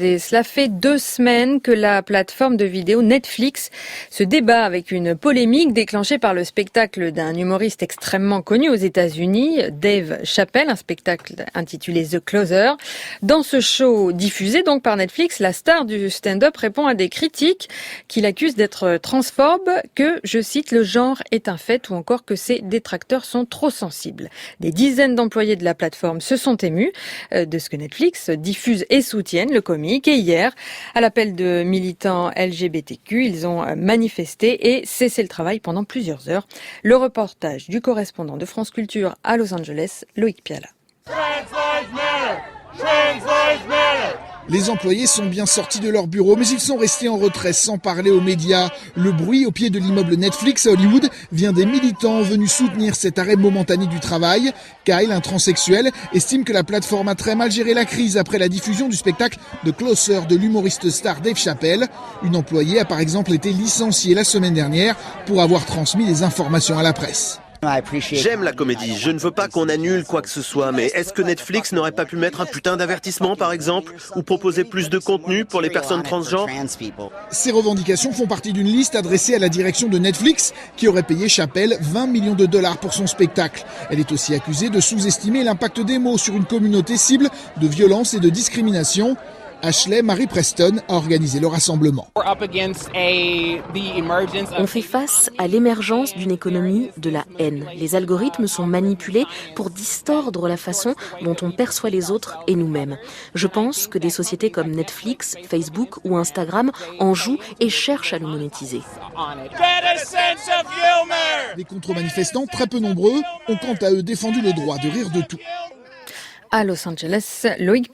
Et cela fait 2 semaines que la plateforme de vidéo Netflix se débat avec une polémique déclenchée par le spectacle d'un humoriste extrêmement connu aux États-Unis, Dave Chappelle, un spectacle intitulé The Closer. Dans ce show diffusé donc par Netflix, la star du stand-up répond à des critiques qui l'accusent d'être transphobe, que, je cite, le genre est un fait ou encore que ses détracteurs sont trop sensibles. Des dizaines d'employés de la plateforme se sont émus de ce que Netflix diffuse et soutienne le comique. Et hier, à l'appel de militants LGBTQ, ils ont manifesté et cessé le travail pendant plusieurs heures. Le reportage du correspondant de France Culture à Los Angeles, Loïc Piala. Les employés sont bien sortis de leur bureau, mais ils sont restés en retrait sans parler aux médias. Le bruit au pied de l'immeuble Netflix à Hollywood vient des militants venus soutenir cet arrêt momentané du travail. Kyle, un transsexuel, estime que la plateforme a très mal géré la crise après la diffusion du spectacle The Closer de l'humoriste star Dave Chappelle. Une employée a par exemple été licenciée la semaine dernière pour avoir transmis des informations à la presse. J'aime la comédie, je ne veux pas qu'on annule quoi que ce soit, mais est-ce que Netflix n'aurait pas pu mettre un putain d'avertissement par exemple, ou proposer plus de contenu pour les personnes transgenres? Ces revendications font partie d'une liste adressée à la direction de Netflix qui aurait payé Chappelle 20 millions de dollars pour son spectacle. Elle est aussi accusée de sous-estimer l'impact des mots sur une communauté cible de violence et de discrimination. Ashley Marie Preston a organisé le rassemblement. On fait face à l'émergence d'une économie de la haine. Les algorithmes sont manipulés pour distordre la façon dont on perçoit les autres et nous-mêmes. Je pense que des sociétés comme Netflix, Facebook ou Instagram en jouent et cherchent à nous monétiser. Les contre-manifestants, très peu nombreux, ont quant à eux défendu le droit de rire de tout. À Los Angeles, Loïc